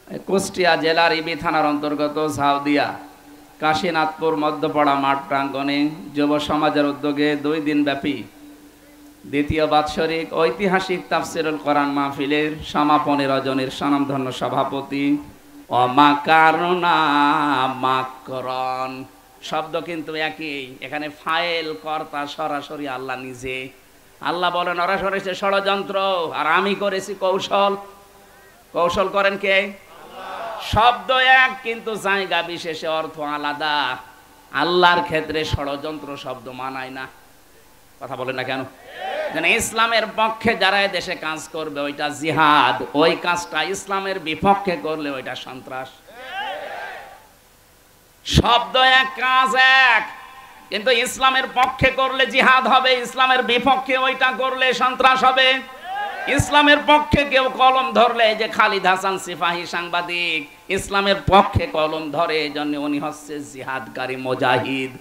কুষ্টিয়া জেলার ইবি থানার অন্তর্গত ঝাউদিয়া কাশীনাথপুর মধ্যপাড়া মাঠ প্রাঙ্গণে যুব সমাজের উদ্যোগে 2 দিন ব্যাপী দ্বিতীয় বাৎসরিক ঐতিহাসিক তাফসিরুল কোরআন মাহফিলের সমাপনী রজনীর স্বনামধন্য সভাপতি অমাকারনা মাকরণ শব্দ কিন্তু একই, এখানে ফাইল কর্তা সরাসরি আল্লাহ নিজে। আল্লাহ বলেন ওরা করেছে ষড়যন্ত্র আর আমি করেছি কৌশল। কৌশল করেন কে? শব্দ এক কিন্তু জায়গা বিশেষে অর্থ আলাদা। আল্লাহর ক্ষেত্রে ষড়যন্ত্র শব্দ মানায় না। কথা বলেন না কেন? ইসলামের পক্ষে যারা দেশে কাজ করবে ওইটা জিহাদ, ওই কাজটা ইসলামের বিপক্ষে করলে ওইটা সন্ত্রাস। শব্দ এক কাজ এক, কিন্তু ইসলামের পক্ষে করলে জিহাদ হবে, ইসলামের বিপক্ষে ওইটা করলে সন্ত্রাস হবে। ইসলামের পক্ষে কেউ কলম ধরলে, যে খালিদ হাসান সিপাহী সাংবাদিক ইসলামের পক্ষে কলম ধরে, এই জন্য উনি হচ্ছে জিহাদকারী মুজাহিদ।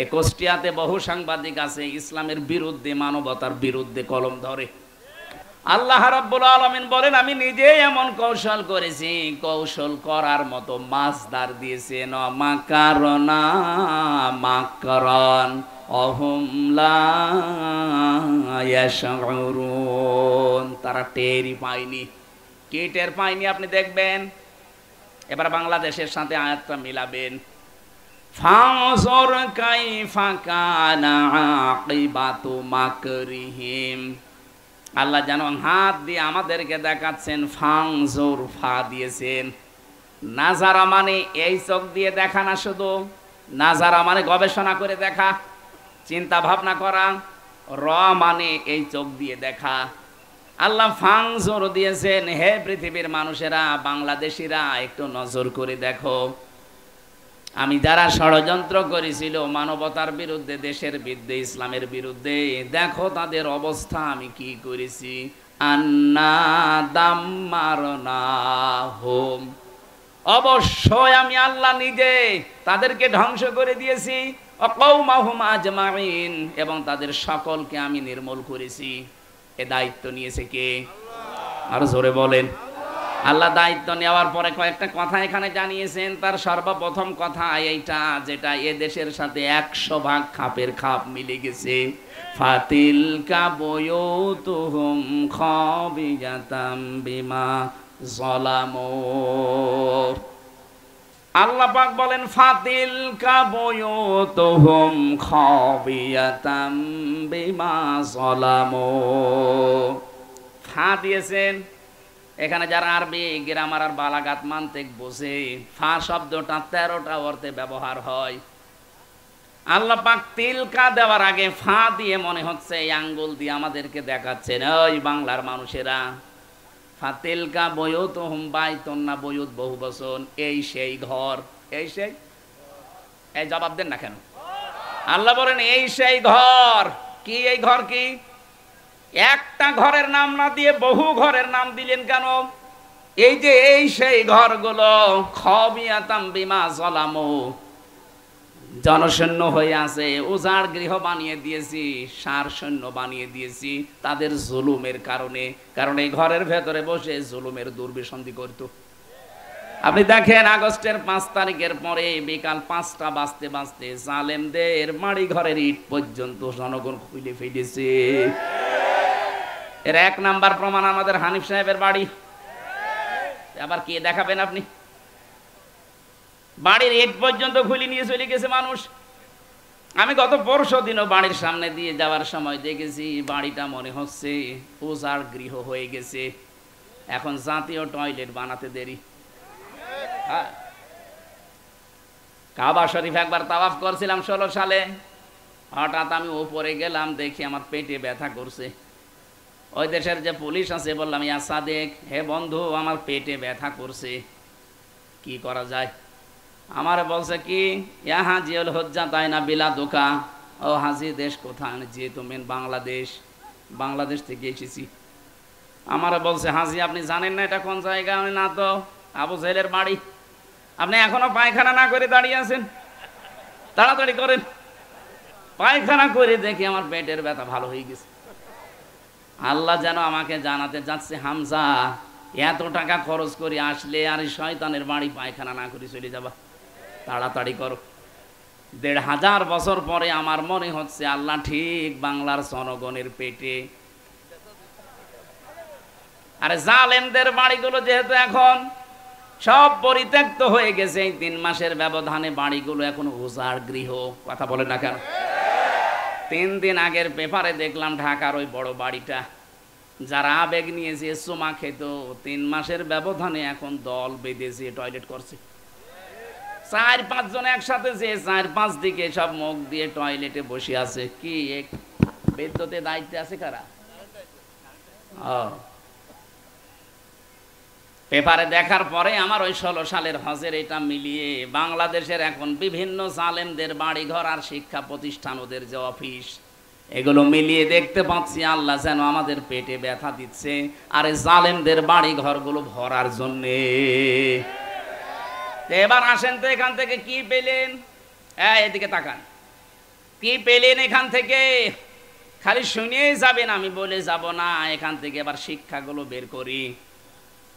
এই কুষ্টিয়াতে বহু সাংবাদিক আছে ইসলামের বিরুদ্ধে, মানবতার বিরুদ্ধে কলম ধরে। আল্লাহ রাব্বুল আলামিন বলেন আমি নিজেই এমন কৌশল করেছি, কৌশল করার মতো মাসদার দিয়েছেন মাকারনা মাকরান অহুম লা ইয়াশউরুন। তারা টেরই পায়নি। কি টের পায়নি আপনি দেখবেন। এবার বাংলাদেশের সাথে আয়াতটা মিলাবেন। ফানজুর কাইফা কানা আকিবাতু মাকরিহিম। আল্লাহ যেন হাত দিয়ে আমাদেরকে দেখাচ্ছেন, ফানজুর ফা দিয়েছেন। নাজারা মানে এই চোখ দিয়ে দেখা না, শুধু নাজারা মানে গবেষণা করে দেখা, চিন্তা ভাবনা করা। র মানে এই চোখ দিয়ে দেখা। আল্লাহ ফানজুর দিয়েছেন, হে পৃথিবীর মানুষেরা, বাংলাদেশিরা একটু নজর করে দেখো, আমি যারা ষড়যন্ত্র করেছিল মানবতার বিরুদ্ধে, দেশের বিরুদ্ধে, ইসলামের বিরুদ্ধে, দেখো তাদের অবস্থা আমি কি করেছি। আন্না দাম্মারনাহুম, অবশ্যই আমি আল্লাহ নিজে তাদেরকে ধ্বংস করে দিয়েছি। অকৌমাহুম আজমাইন, এবং তাদের সকলকে আমি নির্মূল করেছি। এ দায়িত্ব নিয়েছে কে? আর জোরে বলেন। আল্লাহ দায়িত্ব নেওয়ার পরে কয়েকটা কথা এখানে জানিয়েছেন। তার সর্বপ্রথম কথা এইটা, যেটা এ দেশের সাথে 100% খাপের খাপ মিলে গেছে। ফাতিলকা বুয়ুতুহুম খাবিয়াতাম বিমা যালামু। আল্লাহ পাক বলেন ফাতিলকা বুয়ুতুহুম খাবিয়াতাম বিমা যালামু। ফা দিয়েছেন। এখানে যারা আরবি গ্রামার আর বালাগাত মানতেক বোঝে, ফা শব্দটা 13টা অর্থে ব্যবহার হয়। আল্লাহ পাক তিলকা দেওয়ার আগে ফা দিয়ে মনে হচ্ছে এই আঙ্গুল দিয়ে আমাদেরকে দেখাচ্ছেন, ওই বাংলার মানুষেরা, ফাতিলকা বুয়ুতুহুম বাইতুন না বুয়ুত বহু বচন, এই সেই ঘর। এই সেই, এই জবাব দেন না কেন? আল্লাহ বলেন এই সেই ঘর। কি এই ঘর? কি একটা ঘরের নাম না দিয়ে বহু ঘরের নাম দিলেন কেন? এই যে এই সেই ঘরগুলো, খাবিয়াতাম বিমা যালামু, জনশূন্য হয়ে আছে, উজাড় গৃহ বানিয়ে দিয়েছি, সার শূন্য বানিয়ে দিয়েছি তাদের জুলুমের কারণে। কারণ এই ঘরের ভেতরে বসে জুলুমের দুর্বিসন্ধি করত। আপনি দেখেন আগস্টের 5 তারিখের পরে বিকাল 5টা বাজতে বাজতে জালেমদের বাড়ি ঘরের ইট পর্যন্ত জনগণ খুলে ফেলেছে। এর 1 নাম্বার প্রমাণ আমাদের হানিফ সাহেবের বাড়ি। আবার কে দেখাবেন আপনি? বাড়ির ইট পর্যন্ত খুলে নিয়ে চলে গেছে মানুষ। আমি গত পরশু দিনও বাড়ির সামনে দিয়ে যাওয়ার সময় দেখেছি বাড়িটা মনে হচ্ছে উজাড় গৃহ হয়ে গেছে। এখন জাতীয় টয়লেট বানাতে দেরি। কাবা শরীফ একবার তাওয়াফ করছিলাম 16 সালে। হঠাৎ আমি উপরে গেলাম, দেখি আমার পেটে ব্যথা করছে। ওই দেশের যে পুলিশ আছে বললাম, ইয়া সাদেক, হে বন্ধু, আমার পেটে ব্যথা করছে, কি করা যায়? আমার বলছে কি, ইয়া হাজিউল হজ্জা তাই না বিলা দোকা। ও হাজি, দেশ কোথায়? যে তুমি বাংলাদেশ। বাংলাদেশ থেকে এসেছি। আমার বলছে, হাজি আপনি জানেন না এটা কোন জায়গা? আমি না তো, আবু জেহেলের বাড়ি। আপনি এখনো পায়খানা না করে দাঁড়িয়ে আছেন, তাড়াতাড়ি করেন। পায়খানা করে দেখি আমার পেটের ব্যথা ভালো হয়ে গেছে। আল্লাহ যেন আমাকে জানাতে যাচ্ছে, হামজা এত টাকা খরচ করে আসলে আর শয়তানের বাড়ি পায়খানা না করে চলে যাবা, তাড়াতাড়ি করো। ১৫০০ বছর পরে আমার মনে হচ্ছে আল্লাহ ঠিক বাংলার জনগণের পেটে। আরে জালেমদের বাড়িগুলো যেহেতু এখন সব পরিত্যক্ত হয়ে গেছে, এই ৩ মাসের ব্যবধানে বাড়িগুলো এখন উজাড় গৃহ। কথা বলে না কেন? ৩ দিন আগের পেপারে দেখলাম ঢাকার ওই বড় বাড়িটা, যারা আবেগ নিয়েছে চুমা খেত, ৩ মাসের ব্যবধানে এখন দল বেঁধেছে, টয়লেট করছে। ৪-৫ জন একসাথে যে ৪-৫ দিকে সব মুখ দিয়ে টয়লেটে বসে আছে। কি বিদ্যুতের দায়িত্বে আছে কারা? পেপারে দেখার পরে আমার ওই ১৬ সালের হজের এটা মিলিয়ে বাংলাদেশের এখন বিভিন্ন জালেমদের বাড়িঘর আর শিক্ষা প্রতিষ্ঠান, ওদের যে অফিস, এগুলো মিলিয়ে দেখতে পাচ্ছি আল্লাহ যেন আমাদের পেটে ব্যথা দিচ্ছে আর এই জালেমদের বাড়ি ঘরগুলো ভরার জন্যে। এবার আসেন তো, এখান থেকে কি পেলেন? এদিকে তাকান, কি পেলেন এখান থেকে? খালি শুনিয়েই যাবেন, আমি বলে যাব না। এখান থেকে এবার শিক্ষাগুলো বের করি।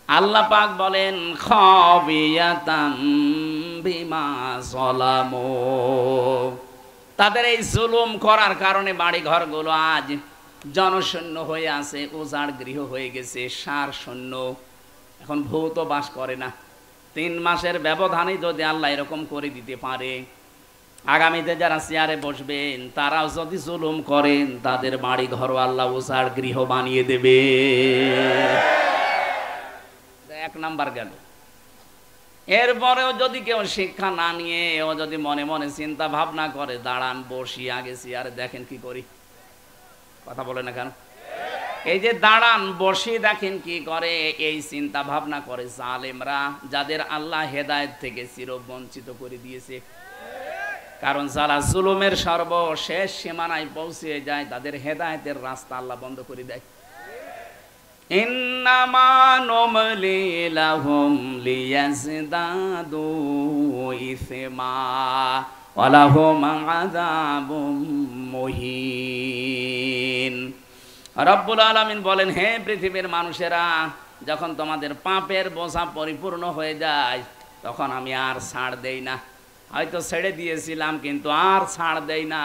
আল্লাহ পাক বলেন খাবিয়াতাম বিমা যালামু, তাদের এই জুলুম করার কারণে বাড়ি ঘরগুলো আজ জনশূন্য হয়ে আছে, উজাড় গৃহ হয়ে গেছে, সার শূন্য। এখন ভূত বাস করে না। ৩ মাসের ব্যবধানে যদি আল্লাহ এরকম করে দিতে পারে, আগামীতে যারা চেয়ারে বসবেন তারাও যদি জুলুম করেন, তাদের বাড়ি ঘর আল্লাহ উজাড় গৃহ বানিয়ে দেবে। ১ নাম্বার গেল। এরপরেও যদি কেউ শিক্ষা না নিয়ে ও যদি মনে মনে চিন্তা ভাবনা করে, দাঁড়ান বসি আগে চেয়ারে দেখেন কি করি। কথা বলে না কেন? এই যে দাঁড়ান বসি দেখেন কি করে, এই চিন্তা ভাবনা করে জালেমরা, যাদের আল্লাহ হেদায়েত থেকে চিরবঞ্চিত করে দিয়েছে। কারণ যারা জুলুমের সর্বশেষ সীমানায় পৌঁছে যায়, তাদের হেদায়েতের রাস্তা আল্লাহ বন্ধ করে দেয়। ইন্নামা নুমলি লাহুম লিয়াজদাদু ইসমা ওয়া লাহুম আযাবুম মুহিন। রব্বুল আলামিন বলেন, হে পৃথিবীর মানুষেরা, যখন তোমাদের পাপের বোঝা পরিপূর্ণ হয়ে যায়, তখন আমি আর ছাড় দেই না। হয়তো ছেড়ে দিয়েছিলাম কিন্তু আর ছাড় দেই না।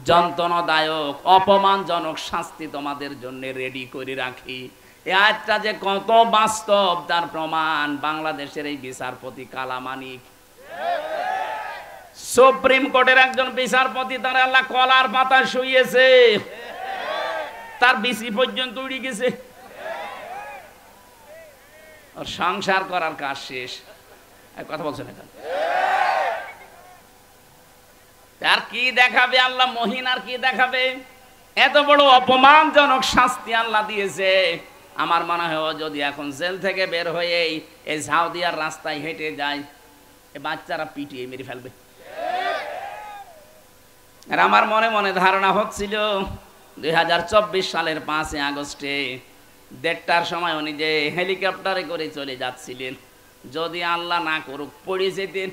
যন্ত্রণাদায়ক অপমানজনক শাস্তি তোমাদের জন্য রেডি করে রাখি। এই আয়াতটা যে কত বাস্তব তার প্রমাণ বাংলাদেশের এই বিচারপতি কালামানিক। সুপ্রিম কোর্টের একজন বিচারপতি, তার আল্লাহ কলার পাতা শুইয়েছে, তার বিসি পর্যন্ত উড়ে গেছে, আর সংসার করার কাজ শেষ। কথা বলছেন এখন? আর কি দেখাবে আল্লাহ মহিন, আর কি দেখাবে? এত বড় অপমানজনক শাস্তি আল্লাহ দিয়েছে। আমার মনে হয় যদি এখন জেল থেকে বের হয়ে এই ঝাউদিয়ার রাস্তায় হেঁটে যায়, এ বাচ্চারা পিটিয়ে মেরে ফেলবে। আর আমার মনে মনে ধারণা হচ্ছিল 2024 সালের 5 আগস্টে 1:30টার সময় উনি যে হেলিকপ্টারে করে চলে যাচ্ছিলেন, যদি আল্লাহ না করুক পড়ে যেতেন,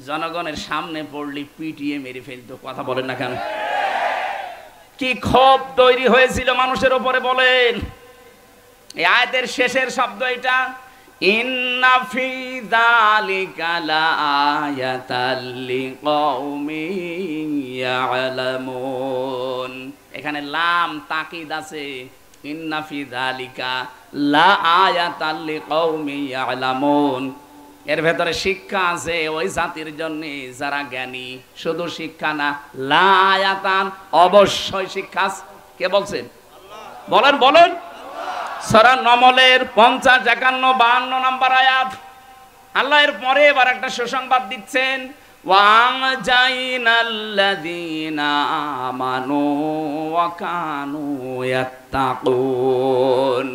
জনগণের সামনে পড়লি পিটিয়ে মেরে ফেলতো। কথা বলেন না কেন? কি ক্ষোভ তৈরি হয়েছিল মানুষের উপরে বলেন। এই আয়াতের শেষের শব্দ এটা, ইন্না ফি যালিকা লাআয়াতাল লিকাউমিন ইয়ালামুন। এখানে লাম তাকিদ আছে, ইন্না ফি যালিকা লাআয়াতাল লিকাউমিন ইয়ালামুন। এর ভেতরে শিক্ষা আছে ওই জাতির জন্য যারা জ্ঞানী। শুধু শিক্ষা না, লায়াতান, অবশ্যই শিক্ষা। কে বলছেন? বলেন বলেন। সূরা নমলের 50, 51, 52 নম্বর আয়াত। আল্লাহ এর পরে এবার একটা সুসংবাদ দিচ্ছেন, ওয়াজাইনাল্লাযীনা আমানু ওয়া কানু ইয়াত্তাকুন।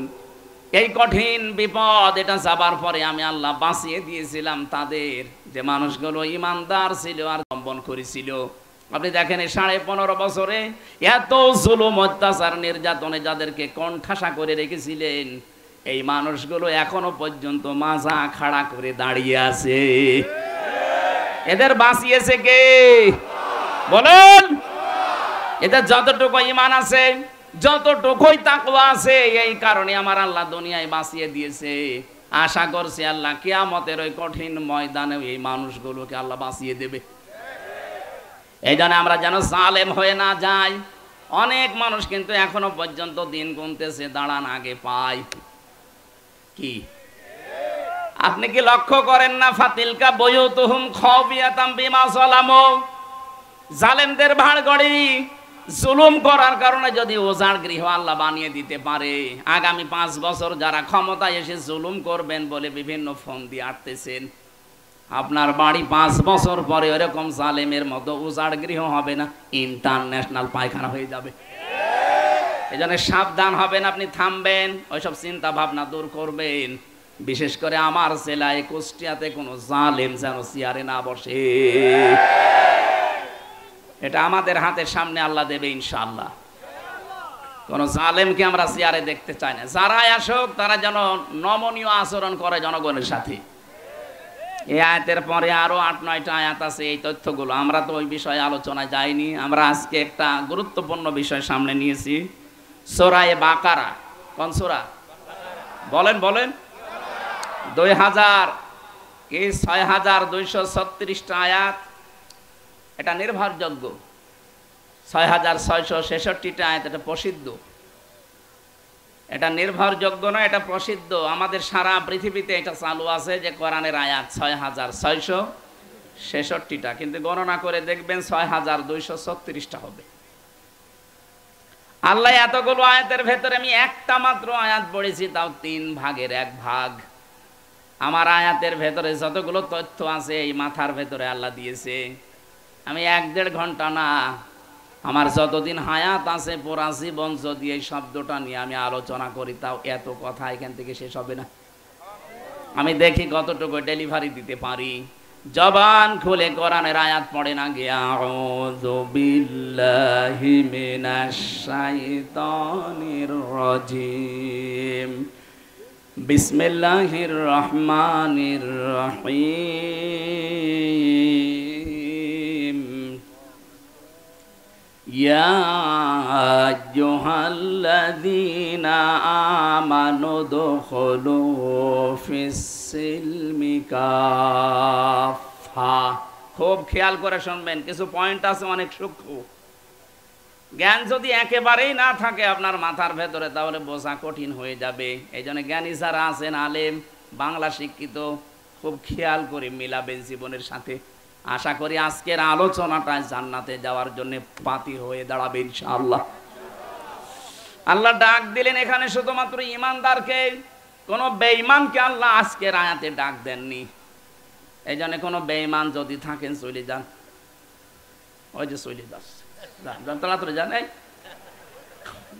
এই কঠিন বিপদ এটা যাবার পরে আমি আল্লাহ বাঁচিয়ে দিয়েছিলাম তাদের, যে মানুষগুলো ইমানদার ছিল আর অবলম্বন করেছিল। আপনি দেখেন এই 15.5 বছরে এত জুলুম অত্যাচার নির্যাতনে যাদেরকে কণ্ঠাসা করে রেখেছিলেন, এই মানুষগুলো এখনো পর্যন্ত মাজা খাড়া করে দাঁড়িয়ে আছে। এদের বাঁচিয়েছে কে? বলেন। এদের যতটুকু ঈমান আছে যতটুকুই তাকওয়া আছে এই কারণে আমার আল্লাহ দুনিয়ায় বাঁচিয়ে দিয়েছে। আশা করছি আল্লাহ কিয়ামতের ওই কঠিন ময়দানে এই মানুষগুলোকে আল্লাহ বাঁচিয়ে দেবে। এই জন্য আমরা যেন জালেম হয়ে না যাই। অনেক মানুষ কিন্তু এখনো পর্যন্ত দিন গুনতেছে, দাঁড়ান আগে পাই কি। আপনি কি লক্ষ্য করেন না, ফাতিলকা বুয়ুতুহুম খাবিয়াতাম বিমা যালামু, জালেমদের ভাড়গড়ি জুলুম করার কারণে যদি ওজার গৃহ আল্লাহ বানিয়ে দিতে পারে, আগামী 5 বছর যারা ক্ষমতায় এসে জুলুম করবেন বলে বিভিন্ন ফোন দিয়ে আটতেছেন, আপনার বাড়ি 5 বছর পরে এরকম জালেমের মতো উজাড় গৃহ হবে না, ইন্টারন্যাশনাল পায়খানা হয়ে যাবে। এই জন্য সাবধান হবেন, আপনি থামবেন, ওইসব চিন্তা ভাবনা দূর করবেন। বিশেষ করে আমার জেলায় কুষ্টিয়াতে কোনো জালেম যেন চেয়ারে না বসে। এটা আমাদের হাতের সামনে আল্লাহ দেবে ইনশাআল্লাহ। কোন জালেমকে আমরা চেয়ারে দেখতে চাই না। যারাই আসুক তারা যেন নমনীয় আচরণ করে জনগণের সাথে। এই আয়াতের পরে আরো 8-9টা আয়াত আছে, এই তথ্যগুলো আমরা তো ওই বিষয়ে আলোচনায় যাইনি। আমরা আজকে একটা গুরুত্বপূর্ণ বিষয় সামনে নিয়েছি, সূরা বাকারা। কোন সূরা বলেন বলেন? 6236টা আয়াত। এটা নির্ভরযোগ্য। 6666টা আয়াত, এটা প্রসিদ্ধ। এটা নির্ভরযোগ্য না, এটা প্রসিদ্ধ। আমাদের সারা পৃথিবীতে এটা চালু আছে যে কোরআনের আয়াত 6666টা, কিন্তু গণনা করে দেখবেন 6236টা হবে। আল্লাহ এতগুলো আয়াতের ভেতরে আমি একটা মাত্র আয়াত পড়েছি, তাও 3 ভাগের 1 ভাগ। আমার আয়াতের ভেতরে যতগুলো তথ্য আছে এই মাথার ভেতরে আল্লাহ দিয়েছে। আমি 1-1.5 ঘন্টা না, আমার যতদিন হায়াত আছে পুরা জীবন যদি এই শব্দটা নিয়ে আমি আলোচনা করি, তাও এত কথা এখান থেকে শেষ হবে না। আমি দেখি কতটুকু ডেলিভারি দিতে পারি। জবান খুলে কোরআনের আয়াত পড়ে না গে, আউযু বিল্লাহি মিনাশ শাইতানির রাজিম, বিসমিল্লাহির রহমানির রহিম, ইয়া আইয়ুহাল্লাযীনা আমানু দুখুলু ফিস-সিলমি কাফা। খুব খেয়াল করে শুনবেন, কিছু পয়েন্ট আছে অনেক সূক্ষ্ম। জ্ঞান যদি একেবারেই না থাকে আপনার মাথার ভেতরে, তাহলে বোঝা কঠিন হয়ে যাবে। এই জন্য জ্ঞানী যারা আছেন, আলেম, বাংলা শিক্ষিত, খুব খেয়াল করে মিলাবেন জীবনের সাথে। আশা করি আজকের আলোচনাটা জান্নাতে যাওয়ার জন্য পাতি হয়ে দাঁড়াবে ইনশাআল্লাহ। আল্লাহ ডাক দিলেন এখানে শুধুমাত্র ঈমানদারকে, কোনো বেঈমানকে আল্লাহ আজকের আয়াতে ডাক দেননি। এই জন্য কোনো বেঈমান যদি থাকেন চলে যান, ওই যে চলে যাচ্ছে, তাড়াতাড়ি যান। এই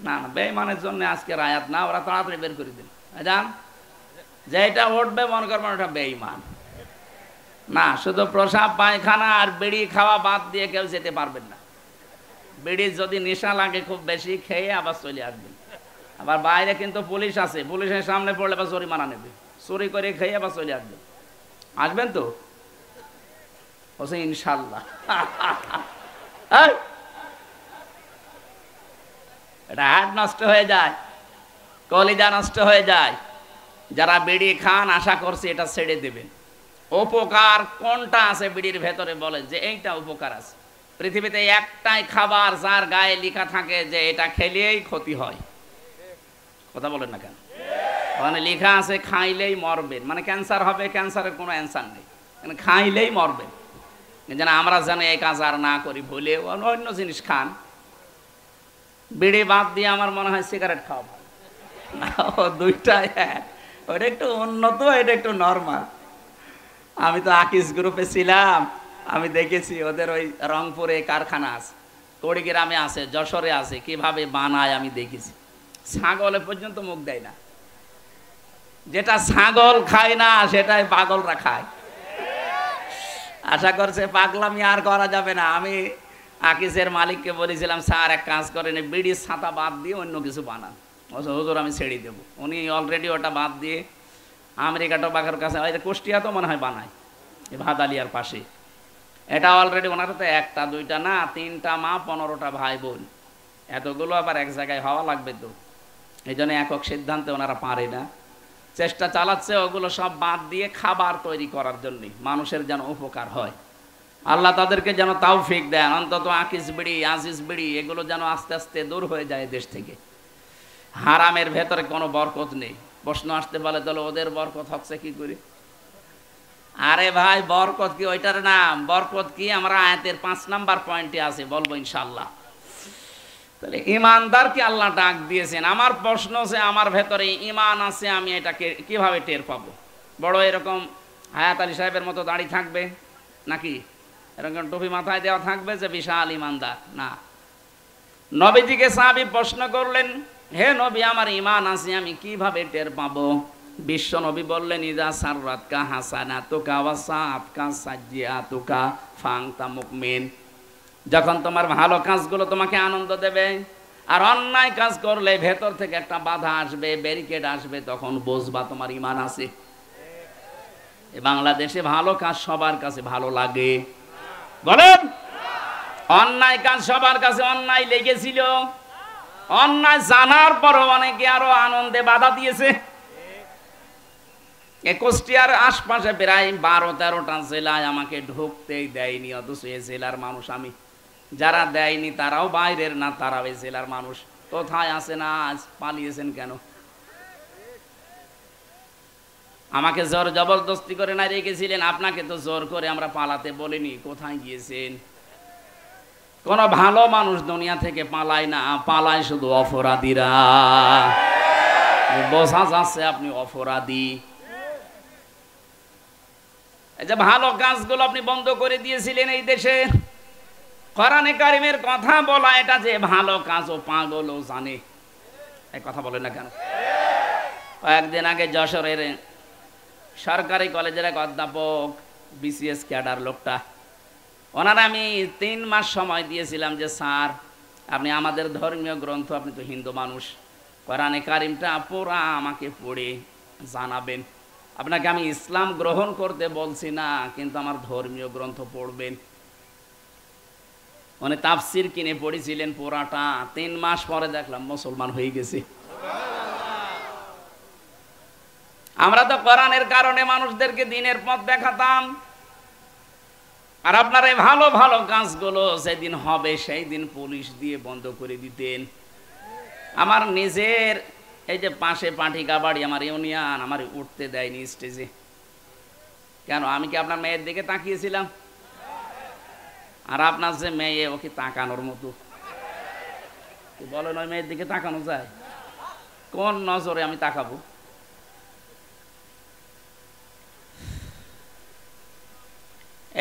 না না, বেঈমানের জন্য আজকের আয়াত না, ওরা তাড়াতাড়ি বের করে দিন যান। যেটা উঠবে মনে করবেন ওটা বেঈমান না। শুধু প্রসাব পায়খানা আর বিড়ি খাওয়া বাদ দিয়ে কেউ যেতে পারবেন না। বিড়ির যদি নেশা লাগে খুব বেশি, খেয়ে আবার চলে আসবেন। আবার বাইরে কিন্তু পুলিশ আছে, পুলিশের সামনে পড়লে আবার জরিমানা নেবে। চুরি করে খেয়ে আবার চলে আসবেন। আসবেন তো বলছে ইনশাল্লাহ। এটা হাত নষ্ট হয়ে যায়, কলিজা নষ্ট হয়ে যায়। যারা বিড়ি খান আশা করছি এটা ছেড়ে দেবেন। উপকার কোনটা আছে বিড়ির ভেতরে বলেন যে এইটা উপকার আছে। পৃথিবীতে একটাই খাবার যার গায়ে লেখা থাকে যে এটা খেলেই ক্ষতি হয়, কথা বলেন না কেন? ওখানে লেখা আছে খাইলেই মরবেন, মানে ক্যান্সার হবে। ক্যান্সারের কোনো অ্যান্সার নেই, মানে খাইলেই মরবেন। যেন আমরা যেন এই কাজ আর না করি বলে অন্য জিনিস খান। বিড়ি বাদ দিয়ে আমার মনে হয় সিগারেট খাওয়া ভালো। দুইটাই, ওইটা একটু উন্নত, এটা একটু নর্মাল। আমি তো আকিস গ্রুপে ছিলাম, আমি দেখেছি ওদের ওই রংপুরে কারখানা আছে, কুড়িগ্রামে আছে, যশোরে আছে, কিভাবে বানায় আমি দেখেছি। ছাগলে পর্যন্ত মুখ দেয় না। যেটা ছাগল খায় না সেটাই পাগলরা খায়। আশা করছে পাগলামি আর করা যাবে না। আমি আকিসের মালিককে বলেছিলাম, স্যার এক কাজ করেন, বিড়ির ছাতা বাদ দিয়ে অন্য কিছু বানান। হুজুর আমি ছেড়ে দেবো। উনি অলরেডি ওটা বাদ দিয়ে আমেরিকা টোবাকোর কাছে, কুষ্টিয়া তো মনে হয় বানায়, ভাদালিয়ার পাশে। এটা অলরেডি ওনার তো 1টা 2টা না 3টা মা 15টা ভাই বোন। এতগুলো আবার এক জায়গায় হওয়া লাগবে তো, এই জন্য একক সিদ্ধান্তে ওনারা পারে না, চেষ্টা চালাচ্ছে ওগুলো সব বাদ দিয়ে খাবার তৈরি করার জন্য, মানুষের যেন উপকার হয়। আল্লাহ তাদেরকে যেন তৌফিক দেন, অন্তত আকিস বিড়ি, আজিজ বিড়ি এগুলো যেন আস্তে আস্তে দূর হয়ে যায় দেশ থেকে। হারামের ভেতরে কোনো বরকত নেই। প্রশ্ন আসতে পারে তাহলে ওদের বরকত হচ্ছে কি করে? আরে ভাই, বরকত কি ওইটার নাম? বরকত কি আমরা আয়াতের 5 নাম্বার পয়েন্টে আছে, বলবো ইনশাআল্লাহ। তাহলে ইমানদারকে আল্লাহ ডাক দিয়েছেন। আমার প্রশ্ন যে আমার ভেতরে ইমান আছে, আমি এটাকে কিভাবে টের পাবো? বড় এরকম হায়াত আলী সাহেবের মতো দাড়ি থাকবে নাকি এরকম টুপি মাথায় দেওয়া থাকবে যে বিশাল ইমানদার? না। নবীজিকে সাহাবী প্রশ্ন করলেন, হে নবী, আমার ইমান আছে, আমি কিভাবে টের পাবো? বিশ্ব নবী বললেন, ইদা সাররাতকা হাসানাতুকা ওয়া সাআতকা সাজ্জিআতুকা ফাআনতা মুমিন। যখন তোমার ভালো কাজগুলো তোমাকে আনন্দ দেবে, আর অন্যায় কাজ করলে ভেতর থেকে একটা বাধা আসবে, ব্যারিকেড আসবে, তখন বুঝবা তোমার ইমান আছে। বাংলাদেশে ভালো কাজ সবার কাছে ভালো লাগে? বলেন। অন্যায় কাজ সবার কাছে অন্যায় লেগেছিল, অন্যায় জানার পরও অনেকে আরো আনন্দে বাধা দিয়েছে। কুষ্টিয়ার আশপাশে প্রায় 12-13টা জেলায় আমাকে ঢুকতেই দেয়নি, অথচ এ জেলার মানুষ আমি। যারা দেয়নি তারাও বাইরের না, তারাও এই জেলার মানুষ। কোথায় আছে না আজ? পালিয়েছেন কেন? আমাকে জোর জবরদস্তি করে না রেখেছিলেন, আপনাকে তো জোর করে আমরা পালাতে বলিনি। কোথায় গিয়েছেন? কোন ভালো মানুষ দুনিয়া থেকে পালায় না, পালায় শুধু অপরাধীরা। বোঝা যাচ্ছে আপনি অপরাধী। এই যে ভালো কাজগুলো আপনি বন্ধ করে দিয়েছিলেন এই দেশে, কোরআনে কারিমের কথা বলা এটা যে ভালো কাজ, ও পাগলও জানে। এই কথা বলে না কেন? কয়েকদিন আগে যশোরের সরকারি কলেজের এক অধ্যাপক, বিসিএস ক্যাডার লোকটা, ওনারা আমি 3 মাস সময় দিয়েছিলাম যে স্যার আপনি আমাদের ধর্মীয় গ্রন্থ, আপনি তো হিন্দু মানুষ, কোরআনে কারিমটা পুরা আমাকে পড়ে জানাবেন। আপনাকে আমি ইসলাম গ্রহণ করতে বলছি না, কিন্তু আমার ধর্মীয় গ্রন্থ পড়বেন। উনি তাফসির কিনে পড়েছিলেন পুরাটা। 3 মাস পরে দেখলাম মুসলমান হয়ে গেছে। আমরা তো কোরআনের কারণে মানুষদেরকে দ্বীনের পথ দেখাতাম, আর আপনার এই ভালো ভালো কাজগুলো যেদিন হবে সেই দিন পুলিশ দিয়ে বন্ধ করে দিতেন। আমার নিজের এই যে পাশে পাঠিকা বাড়ি, আমার ইউনিয়ন, আমার উঠতে দেয়নি স্টেজে। কেন? আমি কি আপনার মেয়ের দিকে তাকিয়েছিলাম? আর আপনার যে মেয়ে, ওকে তাকানোর মতো? বলেন, ওই মেয়ের দিকে তাকানো যায়? কোন নজরে আমি তাকাবো?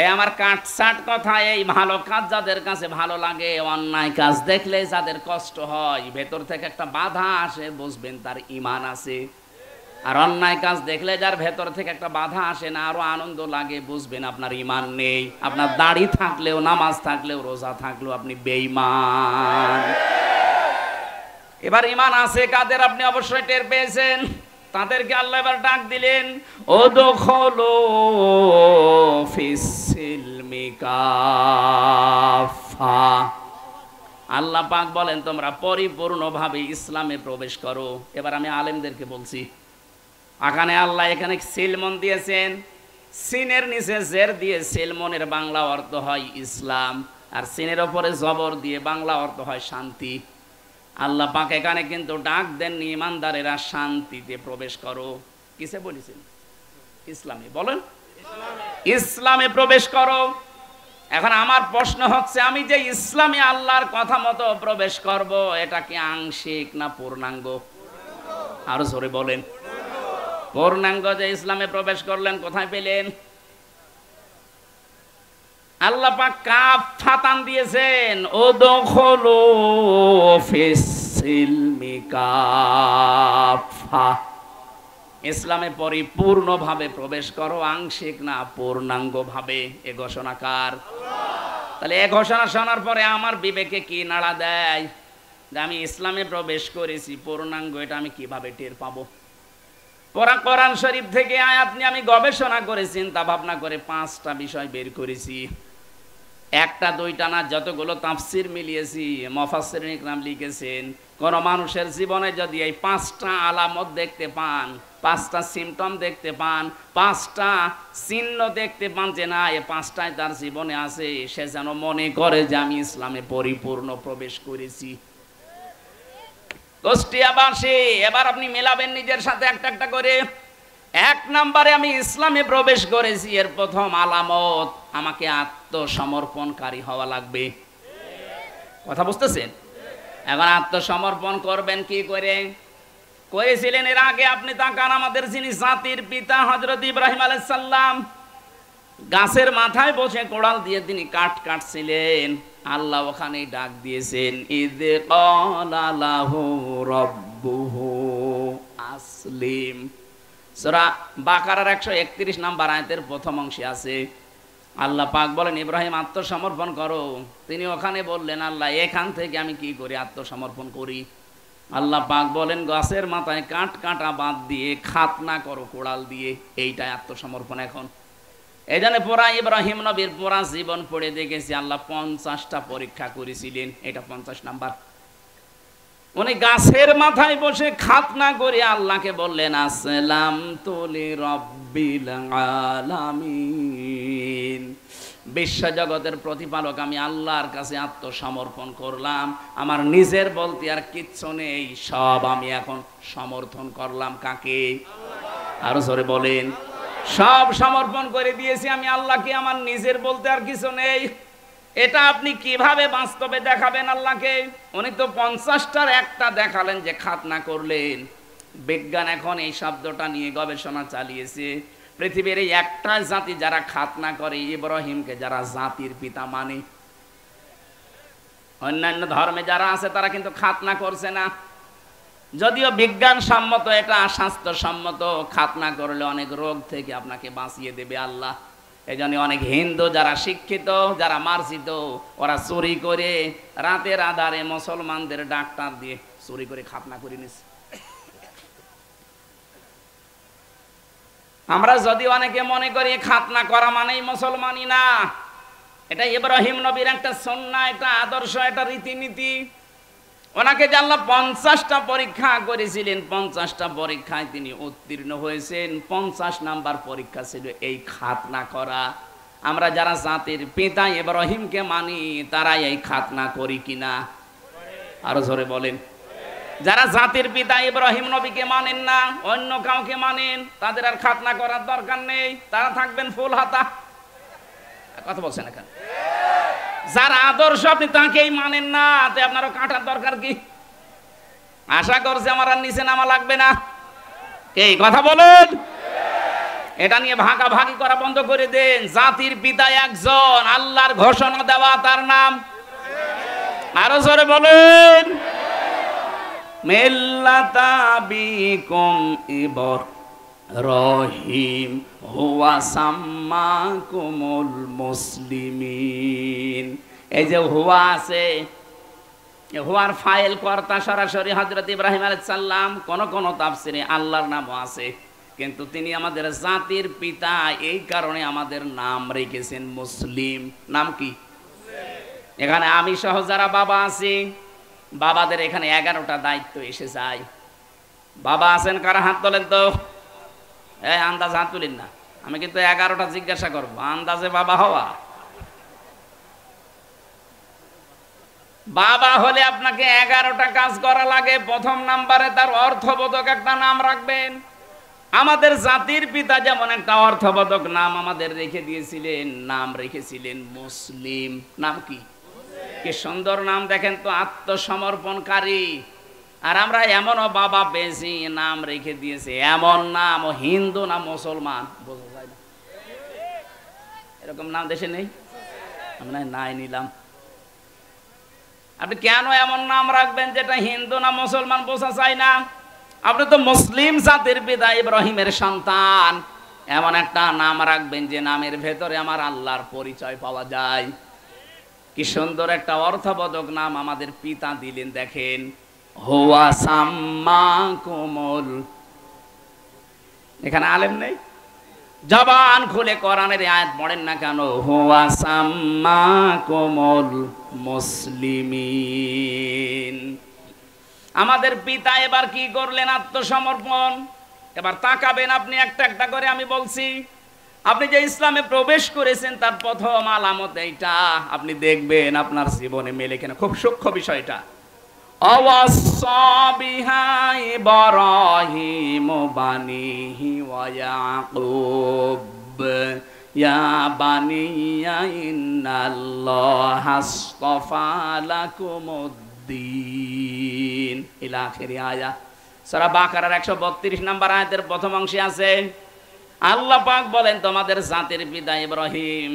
এই আমার কাটসাট কথা, এই ভালো কাজ যাদের কাছে ভালো লাগে, অন্যায় কাজ দেখলে যাদের কষ্ট হয়, ভেতর থেকে একটা বাধা আসে, বুঝবেন তার ইমান আছে। আর অন্যায় কাজ দেখলে যার ভেতর থেকে একটা বাধা আসে না, আরো আনন্দ লাগে, বুঝবেন আপনার ইমান নেই। আপনার দাড়ি থাকলেও, নামাজ থাকলেও, রোজা থাকলেও আপনি বেঈমান। এবার ইমান আছে কাদের আপনি অবশ্যই টের পেয়েছেন। তাদেরকে আল্লাহ এবার ডাক দিলেন, উদখুলু ফিস-সিলমি কাফা। আল্লাহ পাক বলেন তোমরা পরিপূর্ণভাবে ইসলামে প্রবেশ করো। এবার আমি আলেমদেরকে বলছি, এখানে আল্লাহ এখানে সিলমন দিয়েছেন, সিনের নিচে জের দিয়ে সিলমনের বাংলা অর্থ হয় ইসলাম, আর সিনের ওপরে জবর দিয়ে বাংলা অর্থ হয় শান্তি। আল্লাহ পাক এখানে কিন্তু ডাক দেননি ইমানদারেরা শান্তিতে প্রবেশ করো। কিসে বলেছেন? ইসলামে। বলেন, ইসলামে প্রবেশ করো। এখন আমার প্রশ্ন হচ্ছে, আমি যে ইসলামে আল্লাহর কথা মতো প্রবেশ করব, এটা কি আংশিক না পূর্ণাঙ্গ? আরো জোরে বলেন। পূর্ণাঙ্গ যে ইসলামে প্রবেশ করলেন, কোথায় পেলেন? আল্লাহ পাক কাফাতান দিয়েছেন, উদখুলু ফিস-সিলমি কাফা। ইসলামে পরিপূর্ণভাবে প্রবেশ করো, আংশিক না পূর্ণাঙ্গভাবে। এ ঘোষণাকার আল্লাহ। তাহলে এ ঘোষণা শোনার পরে আমার বিবেকে কি নাড়া দেয় যে আমি ইসলামে প্রবেশ করেছি পূর্ণাঙ্গ, এটা আমি কিভাবে টের পাবো? কোরআন শরীফ থেকে আয়াত নিয়ে আমি গবেষণা করে চিন্তা ভাবনা করে 5টা বিষয় বের করেছি। একটা দুইটা না, যতগুলো তাফসির মিলিয়েছি মুফাসসিরিন ইকরাম লিখেছেন, কোন মানুষের জীবনে যদি এই 5টা আলামত দেখতে পান, 5টা সিমটম দেখতে পান, 5টা চিহ্ন দেখতে পান যে না এই 5টাই তার জীবনে আছে, সে যেন মনে করে যে আমি ইসলামে পরিপূর্ণ প্রবেশ করেছি। কুষ্টিয়াবাসী, এবার আপনি মেলাবেন নিজের সাথে একটা একটা করে। 1 নম্বরে আমি ইসলামে প্রবেশ করেছি, এর প্রথম আলামত আমাকে আত্মসমর্পণকারী হওয়া লাগবে। কথা বুঝতেছেন? এখন আত্মসমর্পণ করবেন কি করে? করেছিলেন এর আগে আপনি তাকান, আমাদের যিনি জাতির পিতা হযরত ইব্রাহিম আলাইহিস সালাম, গাছের মাথায় বসে কোড়াল দিয়ে তিনি কাঠ কাটছিলেন, আল্লাহ ওখানেই ডাক দিয়েছেন, ইয ক্বালা লাহু রাব্বুহু আসলিম। সূরা বাকারার 131 নম্বর আয়াতের প্রথম অংশে আছে, আল্লাহ পাক বলেন ইব্রাহিম আত্মসমর্পণ করো। তিনি ওখানে বললেন আল্লাহ এখান থেকে আমি কি করে আত্মসমর্পণ করি? আল্লাহ পাক বলেন গাছের মাথায় কাঠ কাটা বাদ দিয়ে খাতনা করো কোড়াল দিয়ে, এইটাই আত্মসমর্পণ। এখন এই জন্য পুরা ইব্রাহিম নবীর পুরা জীবন পড়ে দেখেছি আল্লাহ 50টা পরীক্ষা করেছিলেন, এটা 50 নাম্বার। উনি গাছের মাথায় বসে খাতনা করে আল্লাহকে বললেন আসসালামতু লিরাব্বিল আলামিন, বিশ্ব জগতের প্রতিপালক আমি আল্লাহর কাছে আত্মসমর্পণ করলাম, আমার নিজের বলতে আর কিচ্ছু নেই, সব আমি এখন সমর্থন করলাম। কাকে? আরো জোরে বলেন। সব সমর্পণ করে দিয়েছি আমি আল্লাহকে, আমার নিজের বলতে আর কিছু নেই। এটা আপনি কিভাবে বাস্তবে দেখাবেন আল্লাহকে? উনি তো 50টার একটা দেখালেন যে খাতনা করলেন। বিজ্ঞান এখন এই শব্দটা নিয়ে গবেষণা চালিয়েছে। পৃথিবীর এই একটা জাতি যারা খাতনা করে, ইব্রাহিমকে যারা জাতির পিতা মানে। অন্যান্য ধর্মে যারা আছে তারা কিন্তু খাতনা করছে না, যদিও বিজ্ঞান সম্মত, এটা স্বাস্থ্যসম্মত। খাতনা করলে অনেক রোগ থেকে আপনাকে বাঁচিয়ে দেবে আল্লাহ। এই জন্য অনেক হিন্দু যারা শিক্ষিত, যারা মার্জিত, ওরা চুরি করে রাতের আধারে মুসলমানদের ডাক্তার দিয়ে চুরি করে খাতনা করে নিচ্ছে। আমরা যদি অনেকে মনে করি খাতনা করা মানেই মুসলমানি, না, এটা ইব্রাহিম নবীর একটা সুন্নাহ, একটা আদর্শ, একটা রীতিনীতি। ওনাকে যে আল্লাহ 50টা পরীক্ষা করেছিলেন, 50টা পরীক্ষায় তিনি উত্তীর্ণ হয়েছেন। 50 নাম্বার পরীক্ষা ছিল এই খাতনা করা। আমরা যারা জাতির পিতা ইব্রাহিমকে মানি তারা এই খাতনা করি কিনা? আরো জোরে বলেন। যারা জাতির পিতা ইব্রাহিম নবীকে মানেন না, অন্য কাউকে মানেন, তাদের আর খাতনা করার দরকার নেই, তারা থাকবেন ফুল হাতা। কথা বলছেন এখানে? যার আদর্শ আপনি তাকেই মানেন না, তে আপনারও কাটার দরকার কি? আশা করছে আমার আর নিচে নামা লাগবে না। এই কথা বলুন। এটা নিয়ে ভাগাভাগি করা বন্ধ করে দেন। জাতির পিতা একজন, আল্লাহর ঘোষণা দেওয়া, তার নাম আরো জোরে বলুন, মিল্লাতা বিকুম ইব্রাহিম হুয়া সাম্মাকুমুল মুসলিমিন। এই যে হুয়া আছে, হুয়ার ফাইল কর্তা সরাসরি হযরত ইব্রাহিম আলাইহিস সালাম। কোন কোন তাফসিরে আল্লাহর নামও আছে, কিন্তু তিনি আমাদের জাতির পিতা, এই কারণে আমাদের নাম রেখেছেন মুসলিম। নাম কি? এখানে আমি সহ যারা বাবা আছি, বাবাদের এখানে 11টা দায়িত্ব এসে যায়। বাবা আছেন কারা? হাত তোলেন তো। এই আন্দাজ হাত তুলেন না, আমি কিন্তু 11টা জিজ্ঞাসা করবো, আন্দাজে বাবা হওয়া। বাবা হলে আপনাকে 11টা কাজ করা লাগে। প্রথম নাম্বারে তার অর্থবোধক একটা নাম রাখবেন। আমাদের জাতির পিতা যেমন একটা অর্থবোধক নাম আমাদের রেখে দিয়েছিলেন, নাম রেখেছিলেন মুসলিম। নাম কি? কি সুন্দর নাম দেখেন তো, আত্মসমর্পণকারী। আর আমরা এমনও বাবা পেয়েছি, নাম রেখে দিয়েছে এমন নাম, হিন্দু না মুসলমান বোঝা যায় না। এরকম নাম দেশে নেই, আমরা নাই নিলাম। আপনি কেন এমন নাম রাখবেন যেটা হিন্দু না মুসলমান বোঝা যায় না? আপনি তো মুসলিম জাতির পিতা ইব্রাহিমের সন্তান, এমন একটা নাম রাখবেন যে নামের ভেতরে আমার আল্লাহর পরিচয় পাওয়া যায়। কি সুন্দর একটা অর্থবোধক নাম আমাদের পিতা দিলেন। দেখেন, হুয়া সাম্মাকুমুল, এখানে আলেম নেই, জবান খুলে কোরআনের আয়াত পড়েন না কেন? হুয়া সাম্মাকুমুল মুসলিমিন। আমাদের পিতা এবার কি করলেন? আত্মসমর্পণ। এবার তাকাবেন আপনি একটা একটা করে, আমি বলছি। আপনি যে ইসলামে প্রবেশ করেছেন তার প্রথম আলামত এইটা, আপনি দেখবেন আপনার জীবনে মেলে কিনা। খুব সূক্ষ্ম বিষয়টা। অওয়াসা বিহা ইব্রাহিম বানিহি ওয়া ইয়াকুব ইয়া বানিয়া ইন্নাল্লাহা আসতাফা লাকুমুদ্দিন ইলা আখিরি আয়াত। সূরা বাকারার 132 নম্বর আয়াতের প্রথম অংশে আছে, আল্লাহ পাক বলেন তোমাদের জাতির পিতা ইব্রাহিম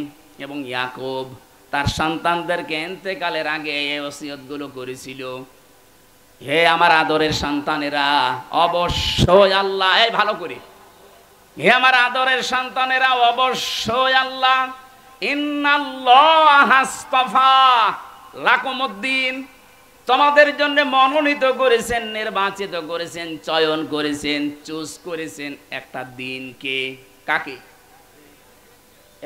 এবং ইয়াকুব তার সন্তানদেরকে ইন্তেকালের আগে এই ওসিয়তগুলো করেছিল, হে আমার আদরের সন্তানেরা, অবশ্যই আল্লাহ, এই ভালো করে, হে আমার আদরের সন্তানেরা, অবশ্যই আল্লাহ ইন্নাল্লাহা আসতাফা লাকুমুদ্দিন, তোমাদের জন্য মনোনীত করেছেন, নির্বাচিত করেছেন, চয়ন করেছেন, চুজ করেছেন একটা দিনকে। কাকে?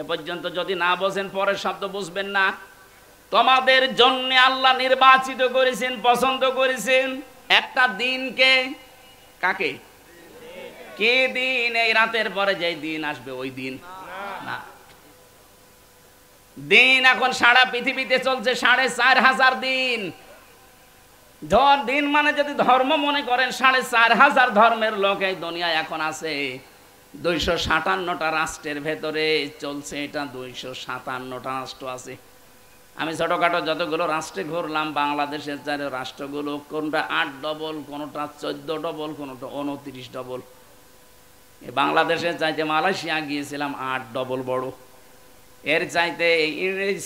এ পর্যন্ত যদি না বোঝেন পরের শব্দ বুঝবেন না। তোমাদের জন্য আল্লাহ নির্বাচিত করেছেন, পছন্দ করেছেন একটা দিনকে। কাকে? কে দিন? এই রাতের পরে যে দিন আসবে ওই দিন না। দিন এখন সারা পৃথিবীতে চলছে 4,500 দিন। দিন মানে যদি ধর্ম মনে করেন, 4,500 ধর্মের লোক এই দুনিয়ায় এখন আছে। 257টা রাষ্ট্রের ভেতরে চলছে এটা। 257টা রাষ্ট্র আছে। আমি ছোটখাটো যতগুলো রাষ্ট্রে ঘুরলাম, বাংলাদেশের চার রাষ্ট্রগুলো, কোনটা 8 ডবল, কোনটা 14 ডবল, কোনটা 29 ডবল। বাংলাদেশের চাইতে মালয়েশিয়া গিয়েছিলাম 8 ডবল বড়। এর চাইতে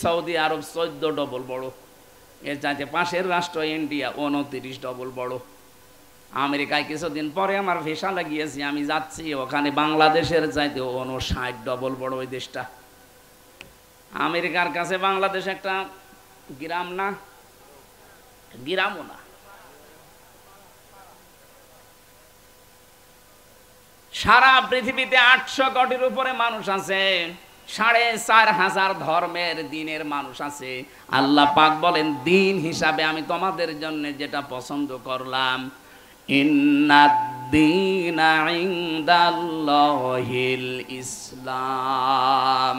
সৌদি আরব 14 ডবল বড়। এর চাইতে পাশের রাষ্ট্র ইন্ডিয়া 29 ডবল বড়। আমেরিকায় কিছুদিন পরে আমার ভিসা লাগিয়েছি, আমি যাচ্ছি ওখানে বাংলাদেশের চাইতে 59 ডবল বড় ওই দেশটা। আমেরিকার কাছে বাংলাদেশ একটা গ্রাম না, গ্রামও না। সারা পৃথিবীতে 800 কোটির উপরে মানুষ আছে, 4,500 ধর্মের দিনের মানুষ আছে। আল্লাহ পাক বলেন দিন হিসাবে আমি তোমাদের জন্য যেটা পছন্দ করলাম, ইন্নাদ-দীনা ইনদাল্লাহিল ইসলাম,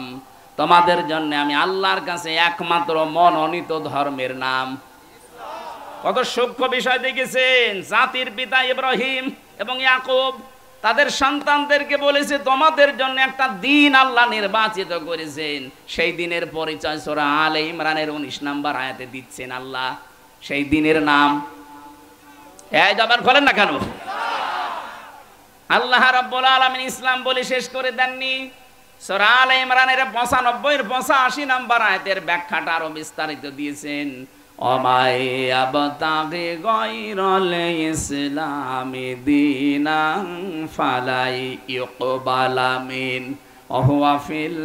তোমাদের জন্য আমি আল্লাহর কাছে একমাত্র মনোনীত ধর্মের নাম। কত সূক্ষ্ম বিষয় দেখেছেন। জাতির পিতা ইব্রাহিম এবং ইয়াকুব তাদের সন্তানদেরকে বলেছে তোমাদের জন্য একটা দিন আল্লাহ নির্বাচিত করেছেন। সেই দিনের পরিচয় সূরা আলে ইমরানের 19 নম্বর আয়াতে দিচ্ছেন আল্লাহ। সেই দিনের নাম, এই জবান খোলেন না কেন? আল্লাহ রাব্বুল আলামিন ইসলাম বলে শেষ করে দেননি। সূরা আলে ইমরানের 85 নম্বর আয়াতের ব্যাখ্যাটা আরো বিস্তারিত দিয়েছেন। অমাই আবতাগি গায়রাল ইসলামি দীনান ফালাই ইউকবালা মিন ওয়া হুয়া ফিল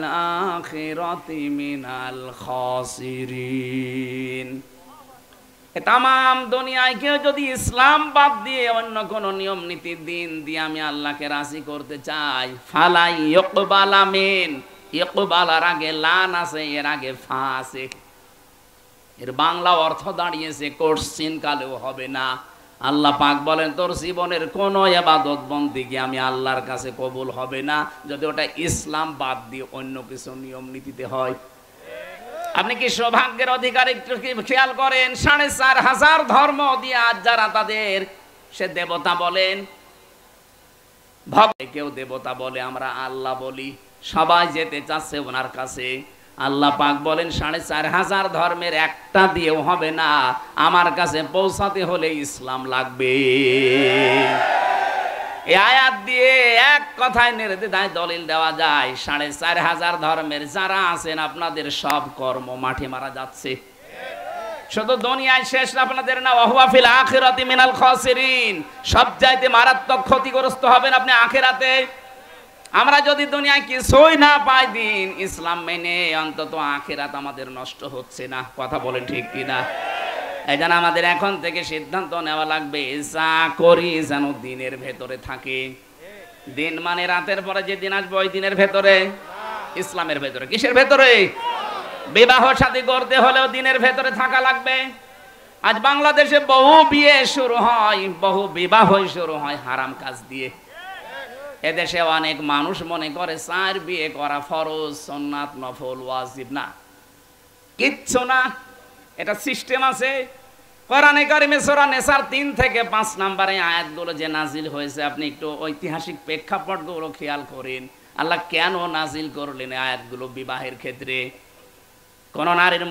আখিরাতি মিনাল খাসিরিন। তামাম দুনিয়ায় কেউ যদি ইসলাম বাদ দিয়ে অন্য কোন নিয়ম নীতি দিন দিয়ে আমি আল্লাহকে রাজি করতে চাই, ফালাই ইউকবালা মিন, ইউকবালার আগে লান আছে, এর আগে ফা আছে। এর বাংলা অর্থ দাঁড়িয়েছে কোশ্চিন কালেও হবে না। আল্লাহ পাক বলেন তোর জীবনের কোন ইবাদত বন্দেগী আমি আল্লাহর কাছে কবুল হবে না যদি ওটা ইসলাম বাদ দিয়ে অন্য কিছু নিয়ম নীতিতে হয়। আপনি কি সৌভাগ্যের অধিকার একটু খেয়াল করেন, 4,500 ধর্ম দিয়ে আজ যারা তাদের সে দেবতা বলেন, ভক্ত কেউ দেবতা বলে, আমরা আল্লাহ বলি, সবাই যেতে চাচ্ছে ওনার কাছে। আল্লাহ পাক বলেন 4,500 ধর্মের একটা দিয়েও হবে না, আমার কাছে পৌঁছাতে হলে ইসলাম লাগবে। এই আয়াত দিয়ে এক কথায় নির্দ্বিধায় দলিল দেওয়া যায় 4,500 ধর্মের যারা আছেন আপনাদের সব কর্ম মাঠে মারা যাচ্ছে। শুধু দুনিয়ায় শেষ আপনাদের না, ওয়া হুয়া ফিল আখিরাতি মিনাল খাসিরিন, সবচাইতে মারাত্মক ক্ষতিগ্রস্ত হবেন আপনি আখিরাতে। আমরা যদি দুনিয়ায় কিছুই না পাই দিন ইসলাম মেনে, অন্তত আখিরাত আমাদের নষ্ট হচ্ছে না। কথা বলেন ঠিক কিনা? এই জন্য আমাদের এখন থেকে সিদ্ধান্ত নেওয়া লাগবে যা করি যেন দিনের ভেতরে থাকে। দিন মানে রাতের পরে যে দিন আসবে ওই দিনের ভেতরে, ইসলামের ভেতরে। কিসের ভেতরে? বিবাহ শাদী করতে হলেও দিনের ভেতরে থাকা লাগবে। আজ বাংলাদেশে বহু বিয়ে শুরু হয়, বহু বিবাহ শুরু হয় হারাম কাজ দিয়ে। এদেশে অনেক মানুষ মনে করে 4 বিয়ে করা ফরজ, সুন্নাত, নফল, ওয়াজিব। না, কিচ্ছু না। এটা সিস্টেম আছে। কোরআনে কারিমে সূরা নিসার 3 থেকে 5 নম্বরে আয়াতগুলো যে নাজিল হয়েছে, আপনি একটু ঐতিহাসিক প্রেক্ষাপটগুলো খেয়াল করেন। আল্লাহ কেন নাজিল করলেন আয়াতগুলো বিবাহের ক্ষেত্রে? কোন নারীর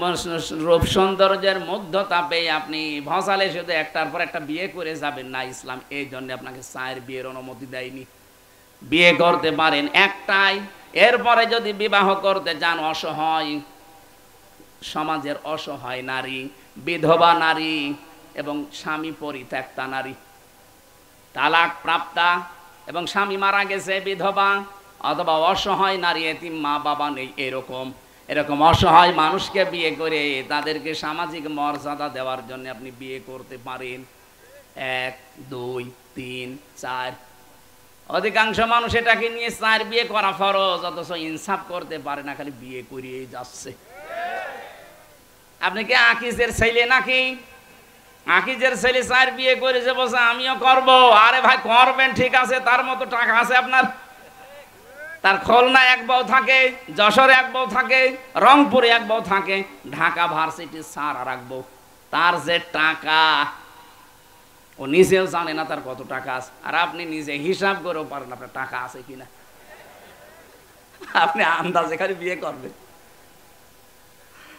রূপ সৌন্দর্যের মধ্যতা পেয়ে আপনি ভসালে শুধু একটার পর একটা বিয়ে করে যাবেন না। ইসলাম এই জন্য আপনাকে 4 বিয়ের অনুমতি দেয়নি। বিয়ে করতে পারেন একটাই, এরপরে যদি বিবাহ করতে যান অসহায় সমাজের অসহায় নারী, বিধবা নারী এবং স্বামী পরিত্যক্তা নারী, তালাক প্রাপ্তা এবং স্বামী মারা গেছে বিধবা, অথবা অসহায় নারী, এতিম মা বাবা নেই, এরকম অসহায় মানুষকে বিয়ে করে তাদেরকে সামাজিক মর্যাদা দেওয়ার জন্য আপনি বিয়ে করতে পারেন। 1, 2, 3, 4। অধিকাংশ মানুষ এটাকে নিয়ে 4 বিয়ে করা ফরজ, অথচ ইনসাফ করতে পারে না, খালি বিয়ে করিয়েই যাচ্ছে। আপনি কি আকিজের ছেলে নাকি? আকিজের ছেলে 4 বিয়ে করেছে, বলছে আমিও করব। আরে ভাই করবেন, ঠিক আছে, তার মতো টাকা আছে আপনার? তার খুলনা 1 বউ থাকে, যশোরে 1 বউ থাকে, রংপুরে 1 বউ থাকে, ঢাকা ভার্সিটি স্যার আর 1 বউ। তার যে টাকা, ও নিজেও জানে না তার কত টাকা আছে। আর আপনি নিজে হিসাব করেও পারেন আপনার টাকা আছে কিনা। আপনি আন্দাজে খালি বিয়ে করবেন।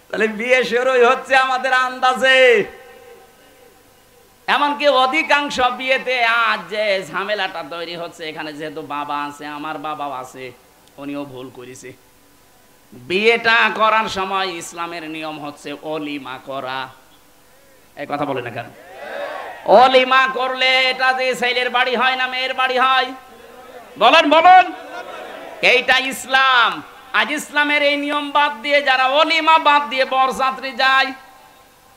তাহলে বিয়ে শুরুই হচ্ছে আমাদের আন্দাজে। এমনকি অধিকাংশ বিয়েতে আজ যে ঝামেলাটা তৈরি হচ্ছে, এখানে যেহেতু বাবা আছে, আমার বাবাও আছে, উনিও ভুল করেছে। বিয়েটা করার সময় ইসলামের নিয়ম হচ্ছে অলিমা করা। এই কথা বলে না কেন? অলিমা করলে এটা যে ছেলের বাড়ি হয় না মেয়ের বাড়ি হয়? বলেন বলেন। এইটা ইসলাম। আজ ইসলামের এই নিয়ম বাদ দিয়ে যারা অলিমা বাদ দিয়ে বরযাত্রী যায়,